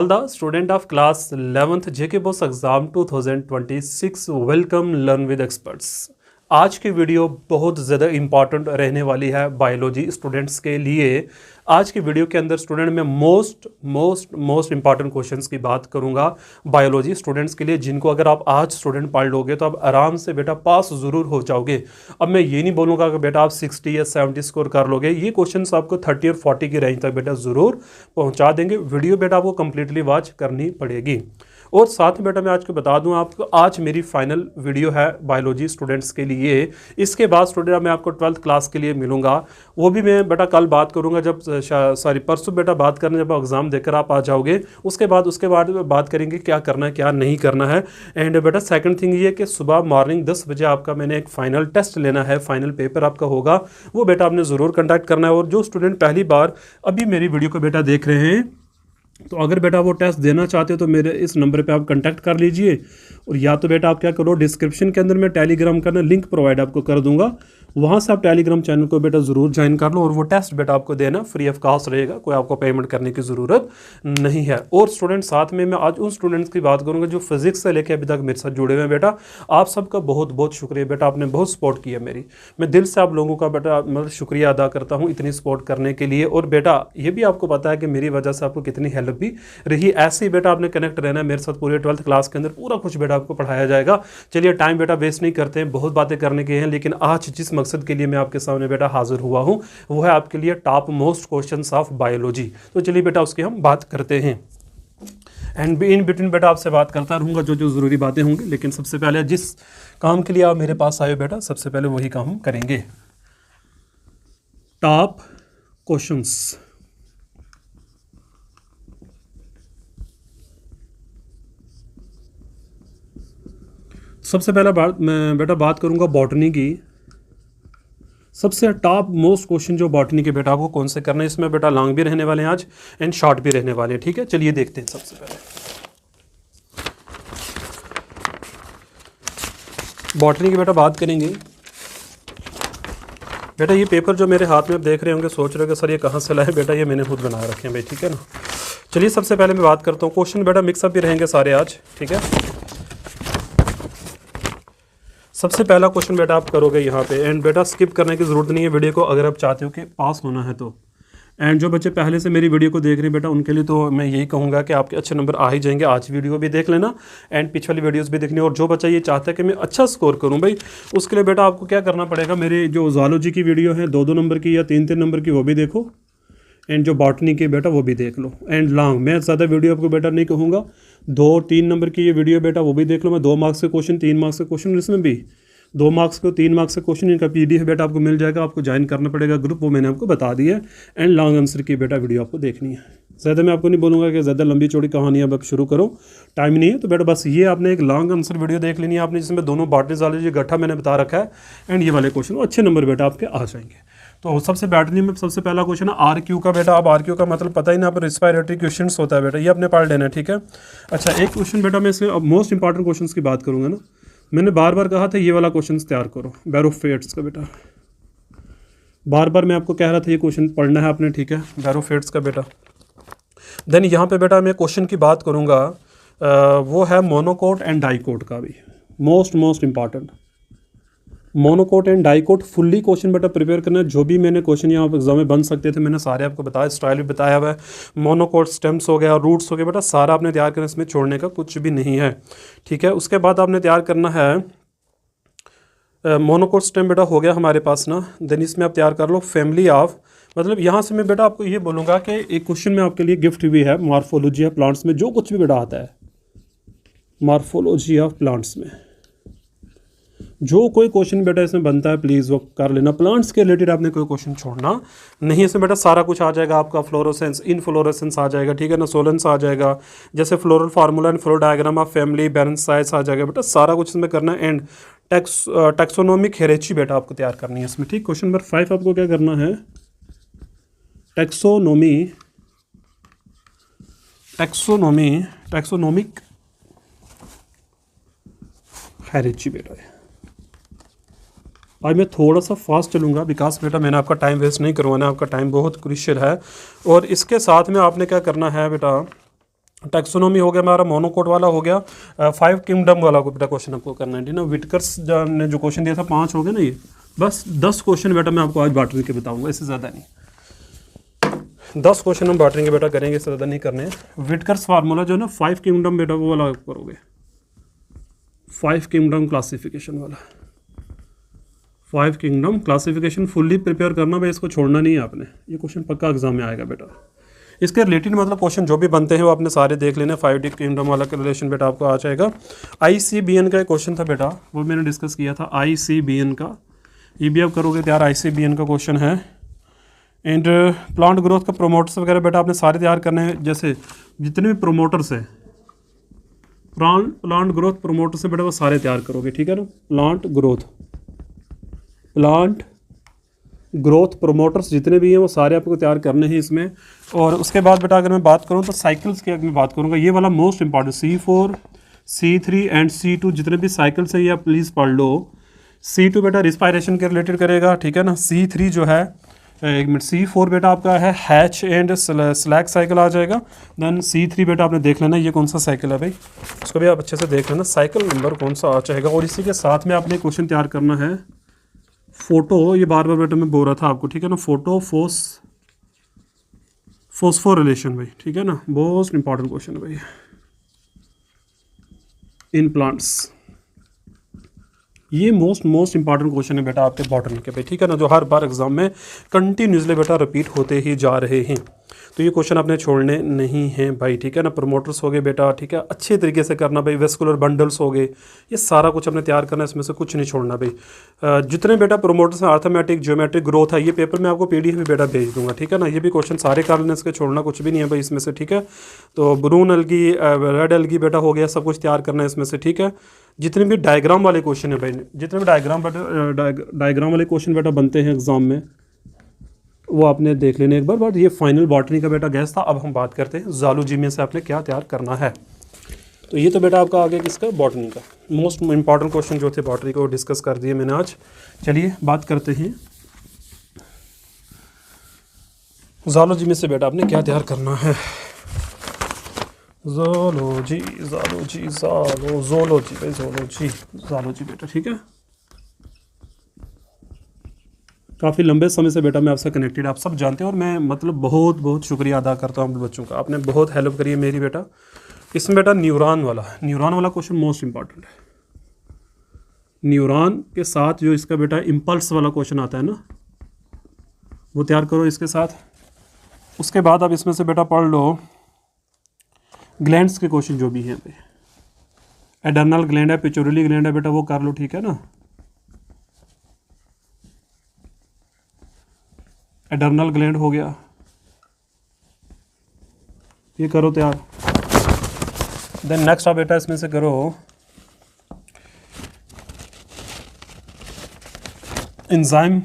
All the student of class 11th JK Boss exam 2026 welcome learn with experts. आज की video बहुत ज़्यादा important रहने वाली है बायोलॉजी स्टूडेंट्स के लिए। आज की वीडियो के अंदर स्टूडेंट में मोस्ट इंपॉर्टेंट क्वेश्चंस की बात करूंगा बायोलॉजी स्टूडेंट्स के लिए, जिनको अगर आप आज स्टूडेंट पढ़ लोगे तो आप आराम से बेटा पास ज़रूर हो जाओगे। अब मैं ये नहीं बोलूँगा कि बेटा आप 60 या 70 स्कोर कर लोगे, ये क्वेश्चंस आपको 30 और 40 की रेंज तक बेटा ज़रूर पहुँचा देंगे। वीडियो बेटा आपको कंप्लीटली वॉच करनी पड़ेगी। और साथ में बेटा मैं आज को बता दूं आपको, आज मेरी फाइनल वीडियो है बायोलॉजी स्टूडेंट्स के लिए। इसके बाद स्टूडेंट मैं आपको 12th क्लास के लिए मिलूंगा, वो भी मैं बेटा कल बात करूंगा, जब परसों बेटा बात करने जब एग्ज़ाम देकर आप आ जाओगे। उसके बाद बात करेंगे क्या करना है क्या नहीं करना है। एंड बेटा सेकंड थिंग ये कि सुबह मॉर्निंग 10 बजे आपका मैंने एक फ़ाइनल टेस्ट लेना है, फाइनल पेपर आपका होगा, वो बेटा आपने ज़रूर कंडक्ट करना है। और जो स्टूडेंट पहली बार अभी मेरी वीडियो को बेटा देख रहे हैं, तो अगर बेटा वो टेस्ट देना चाहते हो तो मेरे इस नंबर पे आप कांटेक्ट कर लीजिए। और या तो बेटा आप क्या करो, डिस्क्रिप्शन के अंदर मैं टेलीग्राम का ना लिंक प्रोवाइड आपको कर दूंगा, वहाँ से आप टेलीग्राम चैनल को बेटा ज़रूर ज्वाइन कर लो। और वो टेस्ट बेटा आपको देना फ्री ऑफ कॉस्ट रहेगा, कोई आपको पेमेंट करने की ज़रूरत नहीं है। और स्टूडेंट साथ में मैं आज उन स्टूडेंट्स की बात करूँगा जो फिजिक्स से लेकर अभी तक मेरे साथ जुड़े हुए हैं। बेटा आप सबका बहुत बहुत शुक्रिया, बेटा आपने बहुत सपोर्ट किया मेरी। मैं दिल से आप लोगों का बेटा मतलब शुक्रिया अदा करता हूँ इतनी सपोर्ट करने के लिए। और बेटा ये भी आपको पता है कि मेरी वजह से आपको कितनी हेल्प भी रही। ऐसे ही बेटा आपने कनेक्ट रहना है मेरे साथ पूरे 12th क्लास के अंदर, पूरा कुछ बेटा आपको पढ़ाया जाएगा। चलिए टाइम बेटा वेस्ट नहीं करते हैं, बहुत बातें करने के हैं, लेकिन आज जिस मकसद के लिए मैं आपके सामने बेटा हाजिर हुआ हूं वो है आपके लिए top most questions of biology. तो चलिए बेटा उसकी हम बात करते हैं। एंड इन बिटवीन बेटा आपसे बात करता रहूँगा जो जो ज़रूरी बातें होंगी, लेकिन सबसे पहले जिस काम के लिए आप मेरे पास आए हो बेटा, सबसे पहले वही काम हम करेंगे। Top questions. सबसे पहला मैं बेटा बात करूंगा बॉटनी की। सबसे टॉप मोस्ट क्वेश्चन जो बॉटनी के बेटा आपको कौन से करना है, इसमें बेटा लॉन्ग भी रहने वाले हैं आज एंड शॉर्ट भी रहने वाले हैं। ठीक है, चलिए देखते हैं। सबसे पहले बॉटनी की बेटा बात करेंगे। बेटा ये पेपर जो मेरे हाथ में आप देख रहे होंगे, सोच रहे हो कि सर ये कहाँ से लाए, बेटा ये मैंने खुद बना रखे हैं भाई। ठीक है ना, चलिए सबसे पहले मैं बात करता हूँ। क्वेश्चन बेटा मिक्सअप भी रहेंगे सारे आज। ठीक है, सबसे पहला क्वेश्चन बेटा आप करोगे यहाँ पे, एंड बेटा स्किप करने की ज़रूरत नहीं है वीडियो को, अगर आप चाहते हो कि पास होना है तो। एंड जो बच्चे पहले से मेरी वीडियो को देख रहे हैं बेटा, उनके लिए तो मैं यही कहूँगा कि आपके अच्छे नंबर आ ही जाएंगे। आज वीडियो भी देख लेना एंड पिछली वाली वीडियोस भी देखनी। और जो बच्चा ये चाहता है कि मैं अच्छा स्कोर करूँ भाई, उसके लिए बेटा आपको क्या करना पड़ेगा, मेरे जो ज़ूलॉजी की वीडियो है 2-2 नंबर की या 3-3 नंबर की, वो भी देखो। एंड जो बॉटनी की बेटा वो भी देख लो। एंड लॉन्ग मैं ज़्यादा वीडियो आपको बेटा नहीं कहूँगा, 2-3 नंबर की ये वीडियो बेटा वो भी देख लो। मैं 2 मार्क्स के क्वेश्चन, 3 मार्क्स के क्वेश्चन, इसमें भी 2 मार्क्स को 3 मार्क्स का क्वेश्चन, इनका PDF बेटा आपको मिल जाएगा। आपको ज्वाइन करना पड़ेगा ग्रुप, वो मैंने आपको बता दिया है। एंड लॉन्ग आंसर की बेटा वीडियो आपको देखनी है। ज़्यादा मैं आपको नहीं बोलूँगा कि ज़्यादा लंबी चौड़ी कहानी अब शुरू करो, टाइम नहीं है। तो बेटा बस ये आपने एक लॉन्ग आंसर वीडियो देख लेनी है आपने, जिसमें दोनों बॉटनी ज़ूलॉजी गट्ठा मैंने बता रखा है। एंड ये वाले क्वेश्चन अच्छे नंबर बेटा आपके आ जाएंगे। तो सबसे बॉटनी में सबसे पहला क्वेश्चन है RQ का बेटा। अब RQ का मतलब पता ही ना, आप रिस्पायरेटरी क्वेश्चंस होता है बेटा, ये अपने पढ़ लेना है। ठीक है, अच्छा एक क्वेश्चन बेटा मैं इसमें अब मोस्ट इंपॉर्टेंट क्वेश्चन की बात करूँगा ना। मैंने बार बार कहा था ये वाला क्वेश्चन तैयार करो, बैरोफेट्स का बेटा। बार बार मैं आपको कह रहा था ये क्वेश्चन पढ़ना है आपने। ठीक है, बैरोफेट्स का बेटा। देन यहाँ पे बेटा मैं क्वेश्चन की बात करूँगा, वो है मोनोकोट एंड डाइकोट का भी most important. Monocot and dicot fully question बेटा प्रिपेयर करना है। जो भी मैंने क्वेश्चन यहाँ एग्जाम में बन सकते थे मैंने सारे आपको बताया, स्टाइल भी बताया हुआ है। मोनोकोट स्टेम्स हो गया, रूट्स हो गए बेटा, सारा आपने तैयार करना, इसमें छोड़ने का कुछ भी नहीं है। ठीक है, उसके बाद आपने तैयार करना है मोनोकोट स्टेम बेटा हो गया हमारे पास ना। देन इसमें आप तैयार कर लो फैमिली ऑफ, मतलब यहाँ से मैं बेटा आपको ये बोलूँगा कि एक क्वेश्चन में आपके लिए गिफ्ट भी है, मॉर्फोलॉजी ऑफ प्लांट्स में जो कुछ भी बेटा आता है, मॉर्फोलॉजी ऑफ प्लांट्स में जो कोई क्वेश्चन बेटा इसमें बनता है प्लीज़ वो कर लेना। प्लांट्स के रिलेटेड आपने कोई क्वेश्चन छोड़ना नहीं, इसमें बेटा सारा कुछ आ जाएगा आपका। फ्लोरोसेंस, इनफ्लोरेसेंस आ जाएगा, ठीक है ना, सोलेंस आ जाएगा, जैसे floral formula and floor diagram of family, balance size आ जाएगा बेटा, सारा कुछ इसमें करना है। एंड टैक्सोनोमिक हेरेची बेटा आपको तैयार करनी है इसमें। ठीक, क्वेश्चन नंबर 5 आपको क्या करना है, टैक्सोनोमिक हेरेची बेटा है। आज मैं थोड़ा सा फास्ट चलूँगा बिकॉज बेटा मैंने आपका टाइम वेस्ट नहीं करवाना है, आपका टाइम बहुत क्रूशियल है। और इसके साथ में आपने क्या करना है बेटा, टैक्सोनॉमी हो गया हमारा, मोनोकोट वाला हो गया, 5 किंगडम वाला को बेटा क्वेश्चन आपको करना है, ठीक ना। विटकर्स ने जो क्वेश्चन दिया था 5 हो गए ना, ये बस 10 क्वेश्चन बेटा मैं आपको आज बॉटनी के बताऊंगा, इससे ज़्यादा नहीं। 10 क्वेश्चन हम बॉटनी के बेटा करेंगे, इससे ज़्यादा नहीं करने हैं। विटकर्स फार्मूला जो है ना 5 किंगडम बेटा वो वाला करोगे, 5 किंगडम क्लासिफिकेशन वाला। 5 किंगडम क्लासिफिकेशन फुल्ली प्रिपेयर करना भाई, इसको छोड़ना नहीं है आपने, ये क्वेश्चन पक्का एग्जाम में आएगा बेटा। इसके रिलेटेड मतलब क्वेश्चन जो भी बनते हैं वो आपने सारे देख लेने। 5 किंगडम वाला का रिलेशन बेटा आपको आ जाएगा। ICBN का एक क्वेश्चन था बेटा, वो मैंने डिस्कस किया था ICBN का, ये भी आप करोगे तैयार। ICBN का क्वेश्चन है। एंड प्लांट ग्रोथ का प्रोमोटर्स वगैरह बेटा आपने सारे तैयार करने हैं, जैसे जितने भी प्रोमोटर्स हैं, प्लांट ग्रोथ प्रोमोटर्स है बेटा वो सारे तैयार करोगे, ठीक है ना। प्लांट ग्रोथ प्रोमोटर्स जितने भी हैं वो सारे आपको तैयार करने हैं इसमें। और उसके बाद बेटा अगर मैं बात करूं तो साइकिल्स की मैं बात करूंगा, ये वाला most important, C4 C3 and C2 जितने भी साइकिल्स हैं ये आप प्लीज़ पढ़ लो। C2 बेटा रिस्पायरेशन के रिलेटेड करेगा, ठीक है ना। C3 जो है एक मिनट, C4 बेटा आपका है हैच एंड स्लैग साइकिल आ जाएगा। देन C3 बेटा आपने देख लेना ये कौन सा साइकिल है भाई, उसको भी आप अच्छे से देख लेना, साइकिल नंबर कौन सा आ जाएगा। और इसी के साथ में आपने क्वेश्चन तैयार करना है फोटो, ये बार बार बेटा मैं बोल रहा था आपको, ठीक है ना। फोटो फोस्फो रिलेशन भाई, ठीक है ना, मोस्ट इंपॉर्टेंट क्वेश्चन है भाई इन प्लांट्स। ये मोस्ट इंपॉर्टेंट क्वेश्चन है बेटा आपके बॉटनी के भाई, ठीक है ना, जो हर बार एग्जाम में कंटिन्यूसली बेटा रिपीट होते ही जा रहे हैं। तो ये क्वेश्चन आपने छोड़ने नहीं हैं भाई, ठीक है ना। प्रोमोटर्स हो गए बेटा, ठीक है, अच्छे तरीके से करना भाई। वेस्कुलर बंडल्स हो गए, ये सारा कुछ आपने तैयार करना है, इसमें से कुछ नहीं छोड़ना भाई। जितने बेटा प्रोमोटर्स हैं, अर्थमेटिक ज्योमेट्रिक ग्रोथ है, ये पेपर में आपको PDF भी बेटा भेज दूंगा, ठीक है ना। ये भी क्वेश्चन सारे कर लेने, इसके छोड़ना कुछ भी नहीं है भाई इसमें से, ठीक है। तो ब्रून एल्गी, रेड एल्गी बेटा हो गया, सब कुछ तैयार करना है इसमें से, ठीक है। जितने भी डायग्राम वाले क्वेश्चन है भाई, जितने भी डायग्राम वाले क्वेश्चन बेटा बनते हैं एग्जाम में, वो आपने देख लेने एक बार। बट ये फाइनल बॉटनी का बेटा गैस था। अब हम बात करते हैं ज़ूलॉजी में से आपने क्या तैयार करना है। तो ये तो बेटा आपका आ गया किसका, बॉटनी का। मोस्ट इंपॉर्टेंट क्वेश्चन जो थे बॉटनी को डिस्कस कर दिए मैंने आज। चलिए बात करते हैं ज़ूलॉजी में से बेटा आपने क्या तैयार करना है। ज़ूलॉजी बेटा, ठीक है। काफ़ी लंबे समय से बेटा मैं आपसे कनेक्टेड, आप सब जानते हैं, और मैं मतलब बहुत शुक्रिया अदा करता हूँ बच्चों का, आपने बहुत हेल्प करी है मेरी बेटा। इसमें बेटा न्यूरॉन वाला क्वेश्चन मोस्ट इंपॉर्टेंट है। न्यूरॉन के साथ जो इसका बेटा इम्पल्स वाला क्वेश्चन आता है ना, वो तैयार करो इसके साथ। उसके बाद आप इसमें से बेटा पढ़ लो ग्लैंड्स के क्वेश्चन जो भी हैं। एडर्नल ग्लैंड है, पिट्यूटरी ग्लैंड है बेटा, वो कर लो, ठीक है ना। एडर्नल ग्लैंड हो गया, ये करो तैयार। देन नेक्स्ट आप बेटा इसमें से करो एंजाइम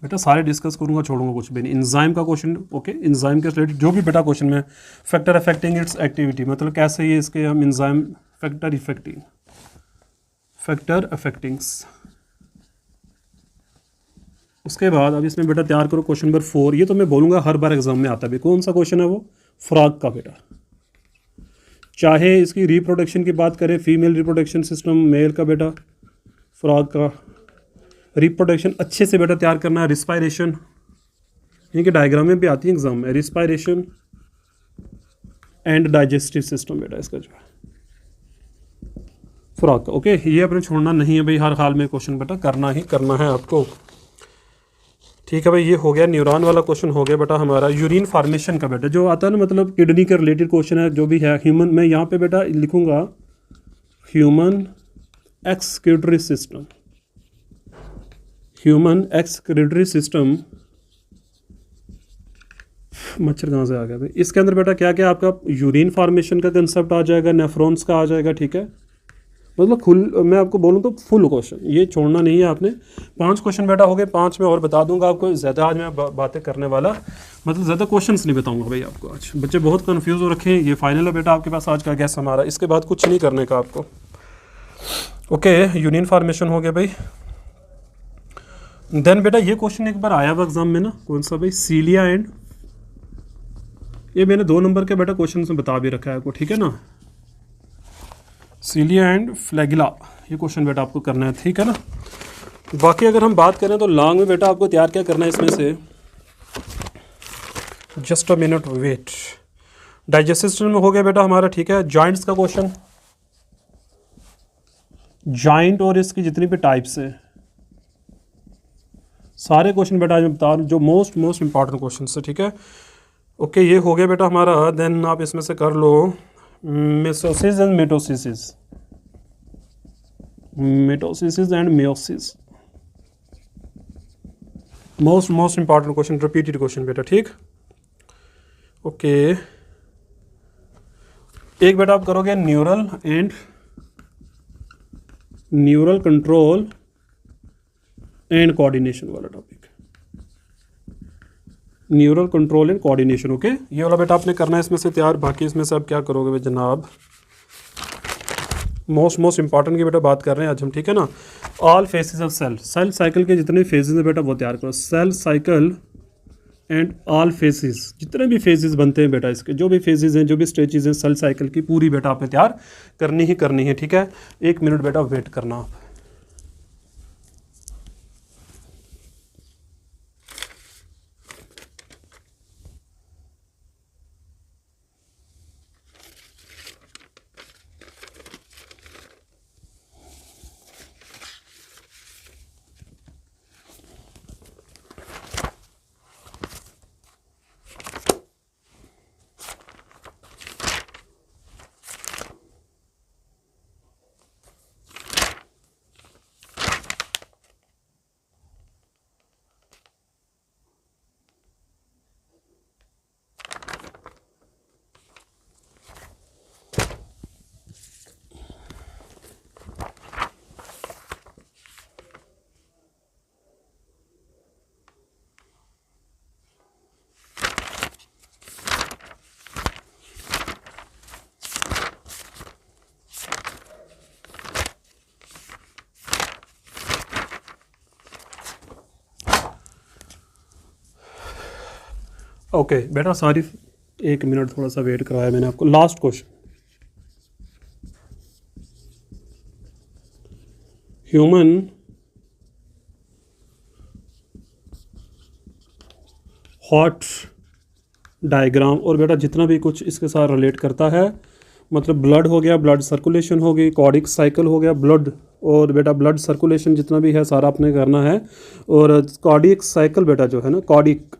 बेटा, सारे डिस्कस करूंगा, छोड़ूंगा कुछ भी नहीं। एंजाइम का क्वेश्चन, ओके, एंजाइम के रिलेटेड जो भी बेटा क्वेश्चन में, फैक्टर अफेक्टिंग इट्स एक्टिविटी, मतलब कैसे ये इसके हम एंजाइम फैक्टर अफेक्टिंग्स। उसके बाद अब इसमें बेटा तैयार करो क्वेश्चन नंबर 4। ये तो मैं बोलूँगा हर बार एग्जाम में आता है। कौन सा क्वेश्चन है वो, फ्रॉग का बेटा। चाहे इसकी रिप्रोडक्शन की बात करें, फीमेल रिप्रोडक्शन सिस्टम, मेल का बेटा, फ्रॉग का रिप्रोडक्शन अच्छे से बेटा तैयार करना है। रिस्पायरेशन, इनके डायग्राम में भी आती है एग्जाम में, रिस्पायरेशन एंड डाइजेस्टिव सिस्टम बेटा इसका जो है फ्रॉग का, ओके। ये अपने छोड़ना नहीं है भाई, हर हाल में क्वेश्चन बेटा करना ही करना है आपको, ठीक है भाई। ये हो गया न्यूरॉन वाला क्वेश्चन, हो गया बेटा हमारा। यूरिन फार्मेशन का बेटा जो आता है ना, मतलब किडनी के रिलेटेड क्वेश्चन है जो भी है। ह्यूमन, मैं यहाँ पे बेटा लिखूंगा ह्यूमन एक्सक्रीटरी सिस्टम, मच्छर कहाँ से आ गया भाई। इसके अंदर बेटा क्या क्या आपका यूरिन फार्मेशन का कंसेप्ट आ जाएगा, नेफ्रॉन्स का आ जाएगा, ठीक है। मतलब मैं आपको बोलूँ तो फुल क्वेश्चन, ये छोड़ना नहीं है आपने। 5 क्वेश्चन बेटा हो गए, 5 में और बता दूंगा आपको। ज़्यादा आज मैं बातें करने वाला, मतलब ज़्यादा क्वेश्चंस नहीं बताऊंगा भाई आपको आज। बच्चे बहुत कंफ्यूज हो रखे हैं। ये फाइनल है बेटा आपके पास आज का गैस हमारा, इसके बाद कुछ नहीं करने का आपको, ओके। यूरिन फार्मेशन हो गया भाई। देन बेटा ये क्वेश्चन एक बार आया हुआ एग्जाम में ना, कौन सा भाई, सीलिया एंड ये मैंने 2 नंबर के बेटा क्वेश्चन में बता भी रखा है आपको, ठीक है ना। सीलिया एंड फ्लैगिला, ये क्वेश्चन बेटा आपको करना है, ठीक है ना। बाकी अगर हम बात करें तो लॉन्ग में बेटा आपको तैयार क्या करना है इसमें से, just a minute wait. Digestive system में हो गया बेटा हमारा, ठीक है। जॉइंट्स का क्वेश्चन, जॉइंट और इसकी जितनी भी टाइप्स है सारे क्वेश्चन बेटा आज मैं बता रहा हूँ, जो मोस्ट इंपॉर्टेंट क्वेश्चन है, ठीक है। ओके, ये हो गया बेटा हमारा। देन आप इसमें से कर लो meiosis and mitosis, mitosis and meiosis, most important question, repeated question बेटा, ठीक। ओके, एक बेटा आप करोगे न्यूरल कंट्रोल एंड कोऑर्डिनेशन वाला topic, neural control and coordination. Okay, ये वाला बेटा आपने करना है इसमें से तैयार। बाकी इसमें से आप क्या करोगे भाई जनाब, मोस्ट इंपॉर्टेंट की बेटा बात कर रहे हैं आज हम, ठीक है ना। All phases of cell cycle के जितने फेजेस हैं बेटा वो तैयार करो। Cell cycle and all phases, जितने भी फेजेस बनते हैं बेटा, इसके जो भी फेजेस हैं, जो भी स्टेजेस हैं सेल साइकिल की, पूरी बेटा आपने तैयार करनी है, ठीक है। 1 मिनट बेटा वेट करना आप। ओके बेटा, सॉरी 1 मिनट थोड़ा सा वेट करवाया मैंने आपको। Last question, human heart diagram, और बेटा जितना भी कुछ इसके साथ रिलेट करता है, मतलब ब्लड हो गया, ब्लड सर्कुलेशन हो गई, कार्डियक साइकिल हो गया, ब्लड और बेटा ब्लड सर्कुलेशन जितना भी है सारा आपने करना है। और कार्डियक साइकिल बेटा जो है ना, कार्डियक,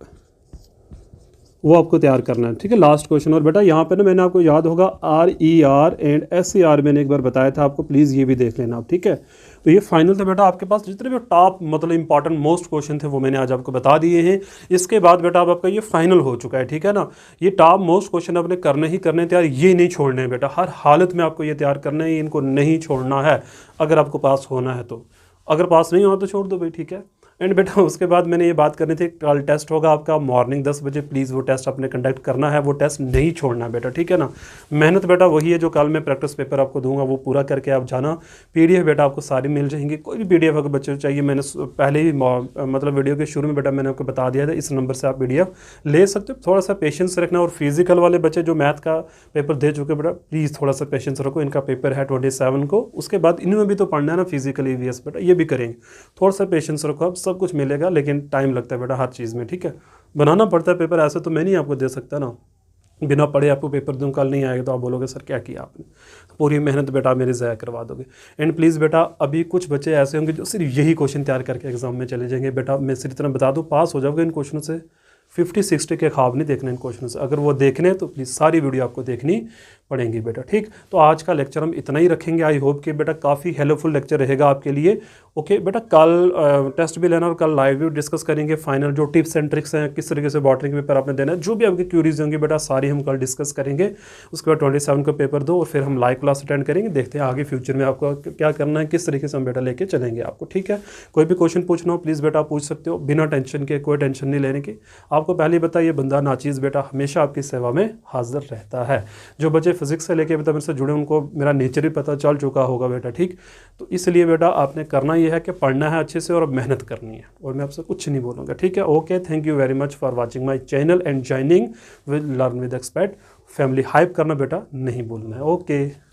वो आपको तैयार करना है, ठीक है। Last question. और बेटा यहाँ पे ना मैंने आपको याद होगा RER एंड SER मैंने एक बार बताया था आपको, प्लीज़ ये भी देख लेना आप, ठीक है। तो ये फाइनल था बेटा आपके पास, जितने भी टॉप मतलब इंपॉर्टेंट मोस्ट क्वेश्चन थे वो मैंने आज आपको बता दिए हैं। इसके बाद बेटा अब आपका ये फाइनल हो चुका है, ठीक है ना। ये टॉप मोस्ट क्वेश्चन आपने करने ही करने तैयार, ये नहीं छोड़ने हैं बेटा, हर हालत में आपको ये तैयार करना है, इनको नहीं छोड़ना है अगर आपको पास होना है तो। अगर पास नहीं होना तो छोड़ दो भाई, ठीक है। एंड बेटा उसके बाद मैंने ये बात करनी थी, कल टेस्ट होगा आपका मॉर्निंग 10 बजे, प्लीज़ वो टेस्ट आपने कंडक्ट करना है, वो टेस्ट नहीं छोड़ना बेटा, ठीक है ना। मेहनत बेटा वही है जो कल मैं प्रैक्टिस पेपर आपको दूंगा, वो पूरा करके आप जाना। PDF बेटा आपको सारी मिल जाएंगी, कोई भी PDF अगर बच्चे को चाहिए, मैंने पहले ही मतलब वीडियो के शुरू में बेटा मैंने आपको बता दिया था, इस नंबर से आप PDF ले सकते हो। थोड़ा सा पेशेंस रखना। और फिजिकल वाले बच्चे जो मैथ का पेपर दे चुके बेटा, प्लीज़ थोड़ा सा पेशेंस रखो, इनका पेपर है 27 को, उसके बाद इनमें भी तो पढ़ना है ना फिजिकल EVS बेटा, ये भी करेंगे। थोड़ा सा पेशेंस रखो, अब सब कुछ मिलेगा, लेकिन टाइम लगता है बेटा हर चीज़ में, ठीक है। बनाना पड़ता है पेपर, ऐसे तो मैं नहीं आपको दे सकता ना, बिना पढ़े आपको पेपर दूँ, कल नहीं आएगा तो आप बोलोगे सर क्या किया आपने, तो पूरी मेहनत बेटा मेरी ज़ाया करवा दोगे। एंड प्लीज़ बेटा अभी कुछ बच्चे ऐसे होंगे जो सिर्फ यही क्वेश्चन तैयार करके एग्जाम में चले जाएंगे बेटा, मैं सिर्फ इतना बता दूँ, पास हो जाओगे इन क्वेश्चनों से। 50-60 के ख्वाब नहीं देखने इन क्वेश्चन से, अगर वो देखने तो प्लीज़ सारी वीडियो आपको देखनी पड़ेंगी बेटा, ठीक। तो आज का लेक्चर हम इतना ही रखेंगे। आई होप कि बेटा काफ़ी हेल्पफुल लेक्चर रहेगा आपके लिए। ओके बेटा, कल टेस्ट भी लेना और कल लाइव भी डिस्कस करेंगे फाइनल जो टिप्स एंड ट्रिक्स हैं, किस तरीके से बॉटनी के पेपर आपने देना है, जो भी आपकी क्यूरीज होंगी बेटा सारी हम कल डिस्कस करेंगे। उसके बाद 27 को पेपर दो और फिर हम लाइव क्लास अटेंड करेंगे, देखते हैं आगे फ्यूचर में आपको क्या करना है, किस तरीके से हम बेटा लेके चलेंगे आपको, ठीक है। कोई भी क्वेश्चन पूछना हो प्लीज़ बेटा पूछ सकते हो, बिना टेंशन के, कोई टेंशन नहीं लेने की। आपको पहले बताइए बंदा नाचीज़ बेटा हमेशा आपकी सेवा में हाजिर रहता है। जो बच्चे फिजिक्स से लेके अभी तक मेरे से जुड़े उनको मेरा नेचर ही पता चल चुका होगा बेटा, ठीक। तो इसलिए बेटा आपने करना ये है कि पढ़ना है अच्छे से और मेहनत करनी है, और मैं आपसे कुछ नहीं बोलूँगा, ठीक है। Okay, thank you very much for watching my channel and joining with learn with expert family. Hype करना बेटा नहीं भूलना है। ओके।